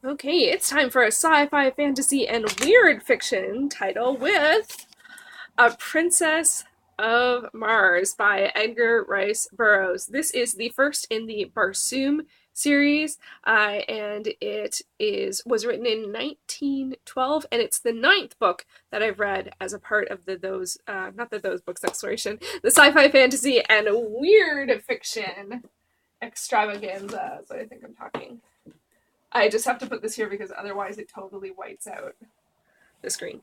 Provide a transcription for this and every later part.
Okay, it's time for a sci-fi, fantasy, and weird fiction title with A Princess of Mars by Edgar Rice Burroughs. This is the first in the Barsoom series, and it was written in 1912, and it's the ninth book that I've read as a part of the those not the those books exploration, the sci-fi, fantasy, and weird fiction extravaganza. So I think I'm talking. I just have to put this here because otherwise it totally whites out the screen.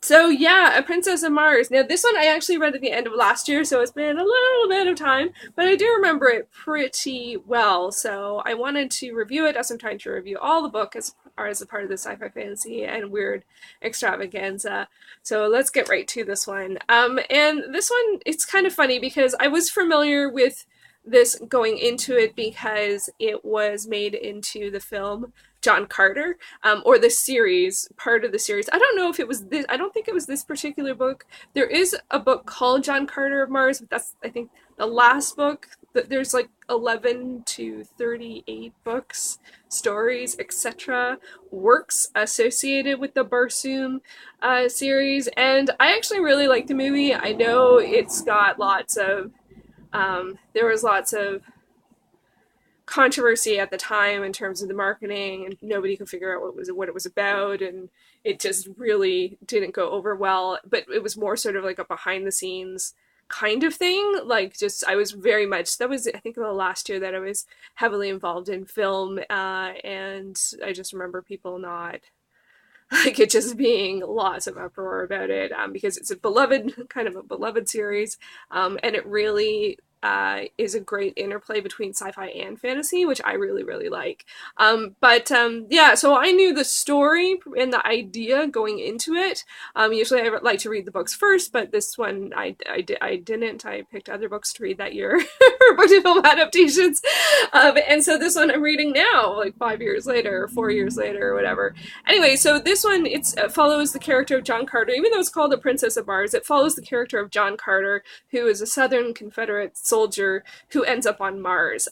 So yeah, A Princess of Mars. Now this one I actually read at the end of last year, so it's been a little bit of time, but I do remember it pretty well. So I wanted to review it as I'm trying to review all the book as a part of the sci-fi fantasy and weird extravaganza. So let's get right to this one. And this one, it's kind of funny because I was familiar with this going into it because it was made into the film John Carter, or the series, part of the series. I don't know if it was this, I don't think it was this particular book. There is a book called John Carter of Mars, but that's, I think, the last book. There's like 11 to 38 books, stories, etc., works associated with the Barsoom series. And I actually really like the movie. I know it's got lots of there was lots of controversy at the time in terms of the marketing, and nobody could figure out what it was about, and it just really didn't go over well. But it was more sort of like a behind the scenes kind of thing. Like, just I was very much, that was I think the last year that I was heavily involved in film, and I just remember people not like it just being lots of uproar about it, because it's a beloved, kind of a beloved series, and it really is a great interplay between sci-fi and fantasy, which I really, really like. But yeah, so I knew the story and the idea going into it. Usually I like to read the books first, but this one I didn't. I picked other books to read that year for book to film adaptations. And so this one I'm reading now, like 5 years later, or 4 years later, or whatever. Anyway, so this one it follows the character of John Carter. Even though it's called A Princess of Mars, it follows the character of John Carter, who is a Southern Confederate soldier who ends up on Mars.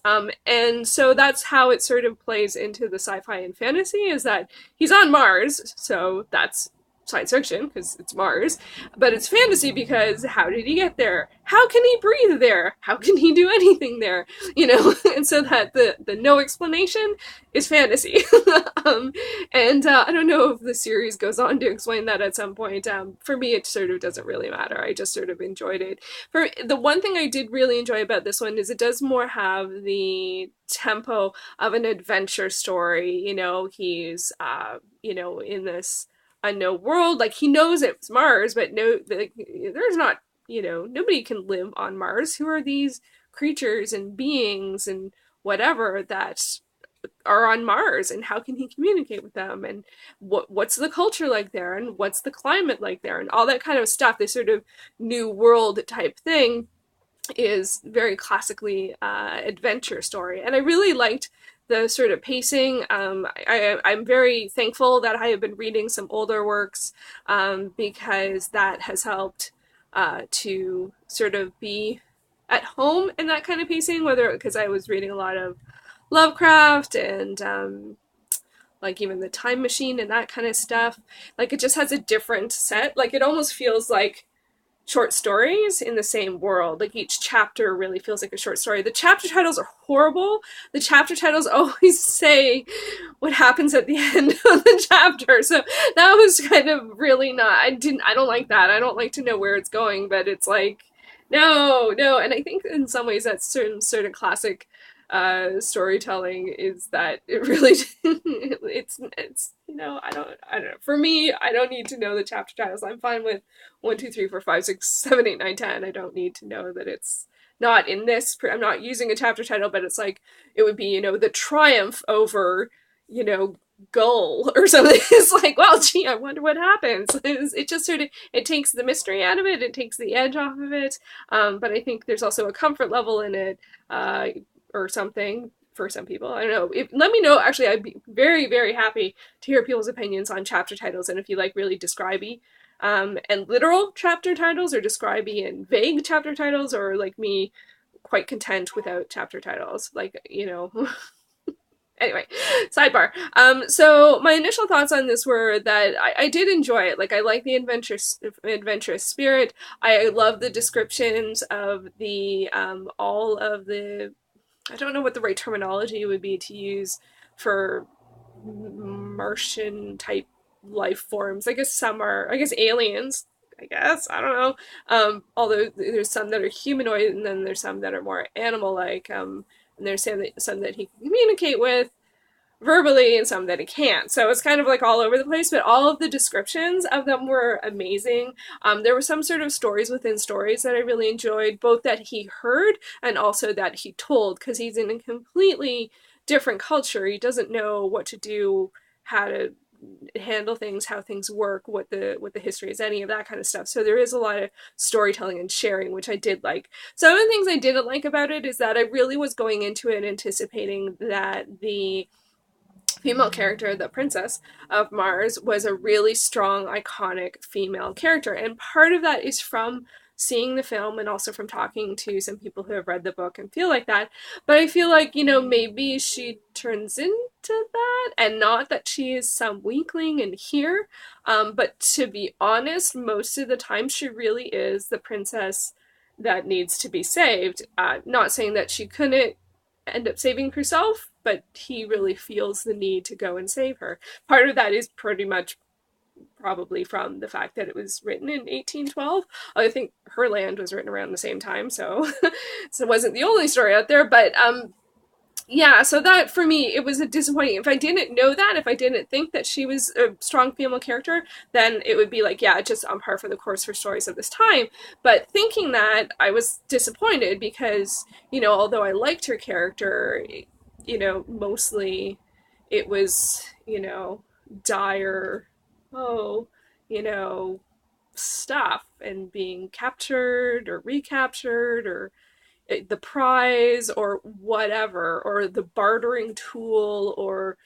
And so that's how it sort of plays into the sci-fi and fantasy, is that he's on Mars, so that's science fiction because it's Mars, but it's fantasy because how did he get there? How can he breathe there? How can he do anything there? You know, and so that the no explanation is fantasy. And I don't know if the series goes on to explain that at some point. For me, it sort of doesn't really matter. I just sort of enjoyed it. For the one thing I did really enjoy about this one is it does more have the tempo of an adventure story. You know, he's in this unknown world. Like, he knows it's Mars, but no, like, there's not, nobody can live on Mars. Who are these creatures and beings and whatever that are on Mars, and how can he communicate with them, and what's the culture like there, and what's the climate like there, and all that kind of stuff. This sort of new world type thing is very classically adventure story, and I really liked the sort of pacing. I'm very thankful that I have been reading some older works, because that has helped to sort of be at home in that kind of pacing, whether because I was reading a lot of Lovecraft and like even the Time Machine and that kind of stuff. Like, it just has a different set. Like, it almost feels like short stories in the same world. Like, each chapter really feels like a short story. The chapter titles are horrible. The chapter titles always say what happens at the end of the chapter. So that was kind of really not, I don't like that. I don't like to know where it's going, but it's like, no, no. And I think in some ways that's certain sort of classic storytelling, is that it really it's I don't know. For me, I don't need to know the chapter titles. I'm fine with 1, 2, 3, 4, 5, 6, 7, 8, 9, 10. I don't need to know that it's not in this. I'm not using a chapter title, but it's like it would be, the triumph over, you know, Gull or something. It's like, well, gee, I wonder what happens. It just sort of, it takes the mystery out of it. It takes the edge off of it. But I think there's also a comfort level in it, or something for some people. I don't know. Let me know. Actually, I'd be very, very happy to hear people's opinions on chapter titles, and if you like really describey and literal chapter titles, or describey and vague chapter titles, or like me, quite content without chapter titles. Like, Anyway, sidebar. So my initial thoughts on this were that I did enjoy it. Like I like the adventurous spirit. I love the descriptions of the all of the, I don't know what the right terminology would be to use for Martian type life forms. I guess some are, I guess aliens. I guess I don't know. Although there's some that are humanoid, and then there's some that are more animal-like. And there's some that he can communicate with verbally, and some that he can't. So it's kind of like all over the place. But all of the descriptions of them were amazing. There were some sort of stories within stories that I really enjoyed, both that he heard and also that he told, because he's in a completely different culture. He doesn't know what to do, how to handle things, how things work, what the history is, any of that kind of stuff. So there is a lot of storytelling and sharing, which I did like. Some of the things I didn't like about it is that I really was going into it anticipating that the female character, the princess of Mars, was a really strong, iconic female character. And part of that is from seeing the film and also from talking to some people who have read the book and feel like that. But I feel like, maybe she turns into that, and not that she is some weakling in here. But to be honest, most of the time she really is the princess that needs to be saved. Not saying that she couldn't end up saving herself, but he really feels the need to go and save her. Part of that is pretty much probably from the fact that it was written in 1812. I think Her Land was written around the same time, so so it wasn't the only story out there. But yeah, so that for me, it was a disappointing. If I didn't know that, if I didn't think that she was a strong female character, then it would be like, yeah, just on par for the course for stories of this time. But thinking that, I was disappointed because, although I liked her character, mostly it was, dire, oh, you know, stuff and being captured or recaptured or the prize or whatever, or the bartering tool, or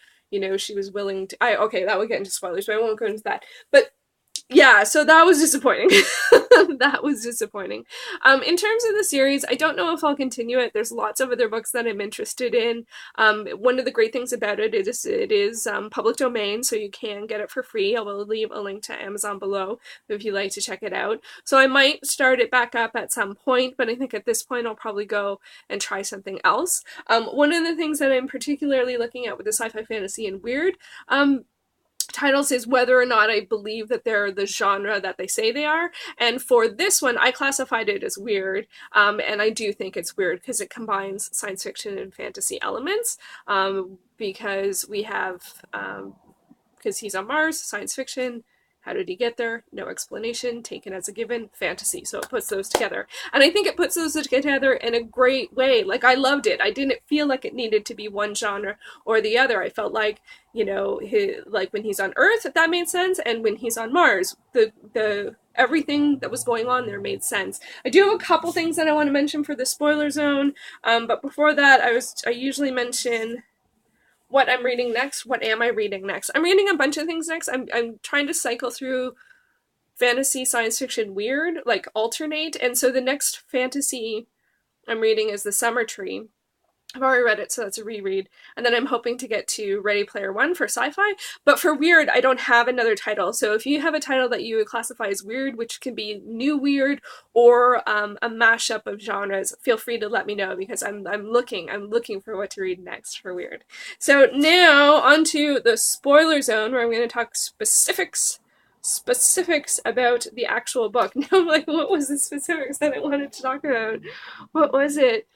she was willing to, okay, that would get into spoilers, but I won't go into that. But yeah, so that was disappointing. That was disappointing. In terms of the series, I don't know if I'll continue it. There's lots of other books that I'm interested in. One of the great things about it is it is public domain, so you can get it for free. I will leave a link to Amazon below if you'd like to check it out. So I might start it back up at some point, but I think at this point I'll probably go and try something else. One of the things that I'm particularly looking at with the sci-fi, fantasy, and weird titles is whether or not I believe that they're the genre that they say they are. And for this one, I classified it as weird, and I do think it's weird because it combines science fiction and fantasy elements, because we have, because he's on Mars, science fiction. How did he get there? No explanation, taken as a given, fantasy. So it puts those together. And I think it puts those together in a great way. Like, I loved it. I didn't feel like it needed to be one genre or the other. I felt like, like when he's on Earth, that made sense, and when he's on Mars, the everything that was going on there made sense. I do have a couple things that I want to mention for the spoiler zone, but before that, I usually mention what I'm reading next. What am I reading next? I'm reading a bunch of things next. I'm trying to cycle through fantasy, science fiction, weird, like alternate. And so the next fantasy I'm reading is The Summer Tree. I've already read it, so that's a reread. And then I'm hoping to get to Ready Player One for sci-fi. But for weird, I don't have another title. So if you have a title that you would classify as weird, which can be new weird or a mashup of genres, feel free to let me know, because I'm looking for what to read next for weird. So now onto the spoiler zone, where I'm going to talk specifics about the actual book. Now I'm like, what was the specifics that I wanted to talk about? What was it?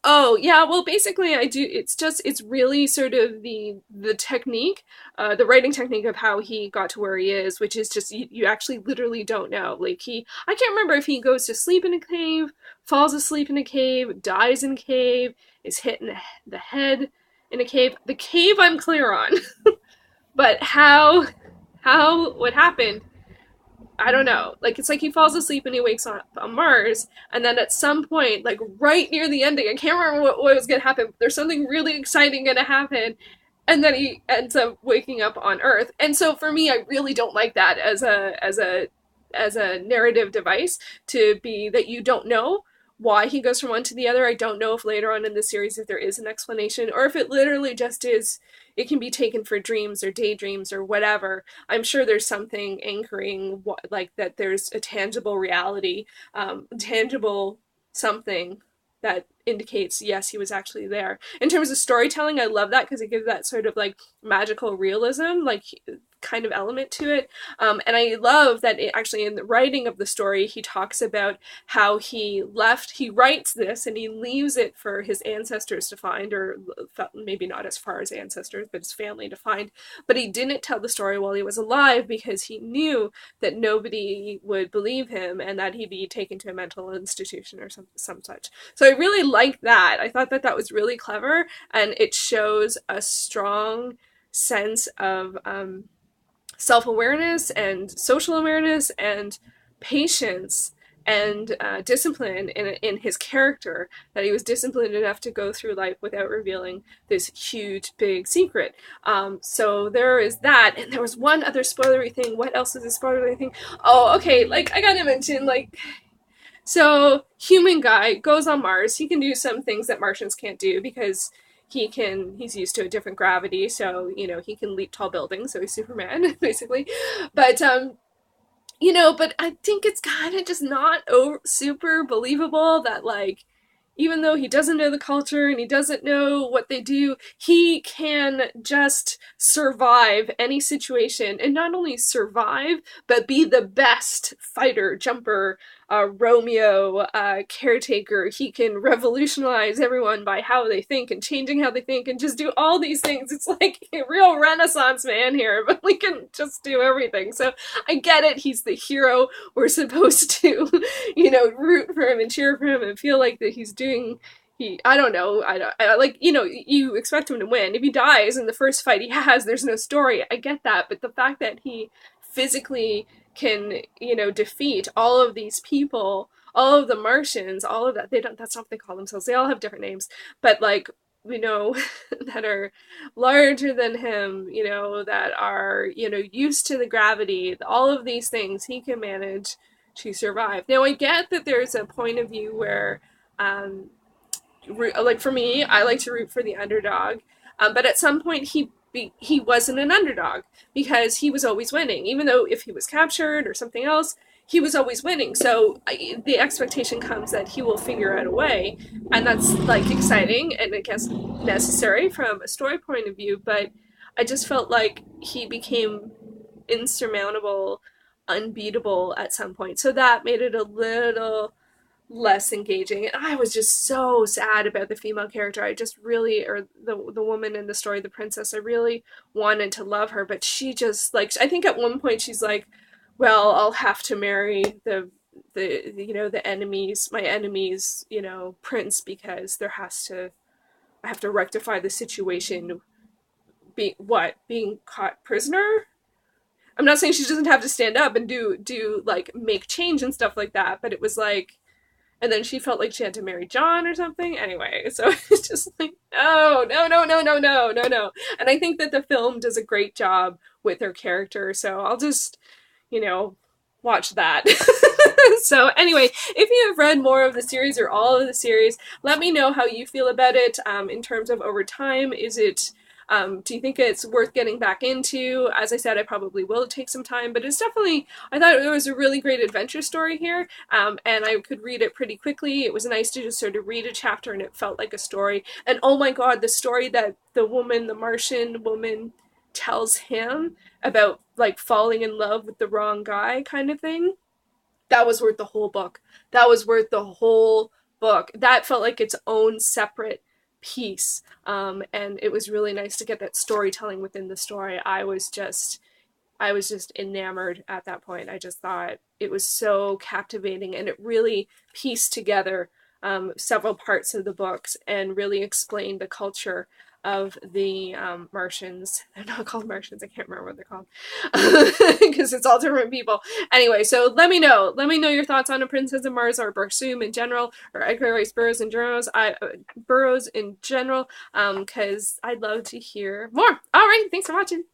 Oh, yeah, well, basically it's really sort of the technique, the writing technique of how he got to where he is, which is just, you actually literally don't know. Like, I can't remember if he goes to sleep in a cave, falls asleep in a cave, dies in a cave, is hit in the head in a cave. The cave I'm clear on. But what happened, I don't know. Like, it's like he falls asleep and he wakes up on Mars, and then at some point, like right near the ending, I can't remember what was going to happen. There's something really exciting going to happen, and then he ends up waking up on Earth. And so for me, I really don't like that as a narrative device, to be that you don't know why he goes from one to the other. I don't know if later on in the series if there is an explanation, or if it literally just is, it can be taken for dreams or daydreams or whatever. I'm sure there's something anchoring, like that there's a tangible reality, tangible something that indicates, yes, he was actually there. In terms of storytelling, I love that because it gives that sort of like magical realism, like kind of element to it. And I love that actually in the writing of the story, he talks about how he writes this and he leaves it for his ancestors to find, or maybe not as far as ancestors, but his family to find. But he didn't tell the story while he was alive because he knew that nobody would believe him and that he'd be taken to a mental institution or some such. So I really liked that. I thought that that was really clever, and it shows a strong sense of self-awareness and social awareness and patience and discipline in his character, that he was disciplined enough to go through life without revealing this huge big secret. So there is that, and there was one other spoilery thing. What else is a spoilery thing? Oh, okay, like I gotta mention, like, so human guy goes on Mars. He can do some things that Martians can't do because he's used to a different gravity, so he can leap tall buildings, so he's Superman basically. But but I think it's kind of just not super believable that, like, even though he doesn't know the culture and he doesn't know what they do, he can just survive any situation, and not only survive, but be the best fighter, jumper, Romeo, caretaker. He can revolutionize everyone by how they think and changing how they think and just do all these things. It's like a real Renaissance man here, but we can just do everything. So I get it. He's the hero. We're supposed to, root for him and cheer for him and feel like that he's doing. I don't know. You expect him to win. If he dies in the first fight he has, there's no story. I get that, but the fact that he physically can, defeat all of these people, all of the Martians, all of that, that's not what they call themselves. They all have different names, but like, that are larger than him, that are, used to the gravity, all of these things, he can manage to survive. Now, I get that there's a point of view where, like for me, I like to root for the underdog, but at some point he wasn't an underdog because he was always winning. Even though if he was captured or something else, he was always winning. So the expectation comes that he will figure out a way, and that's like exciting and I guess necessary from a story point of view. But I just felt like he became insurmountable, unbeatable at some point. So that made it a little less engaging, and I was just so sad about the female character. I just really, or the woman in the story, the princess, I really wanted to love her, but she just, like, I think at one point she's like, well, I'll have to marry the enemies, my enemies, prince, because I have to rectify the situation. Being caught prisoner? I'm not saying she doesn't have to stand up and do like make change and stuff like that, but it was like, and then she felt like she had to marry John or something. Anyway, so it's just like, no. And I think that the film does a great job with her character, so I'll just, watch that. So anyway, if you have read more of the series or all of the series, let me know how you feel about it in terms of over time. Is it... do you think it's worth getting back into? As I said, I probably will take some time, but it's definitely, I thought it was a really great adventure story here, and I could read it pretty quickly. It was nice to just sort of read a chapter and it felt like a story. And oh my god, the story that the Martian woman tells him about, like, falling in love with the wrong guy kind of thing, that was worth the whole book. That was worth the whole book. That felt like its own separate piece, and it was really nice to get that storytelling within the story. I was just enamored at that point. I just thought it was so captivating, and it really pieced together several parts of the books and really explained the culture of the Martians. They're not called Martians, I can't remember what they're called because it's all different people. Anyway, so let me know your thoughts on A Princess of Mars or Barsoom in general, or Edgar Rice Burroughs in general, because I'd love to hear more. All right, thanks for watching.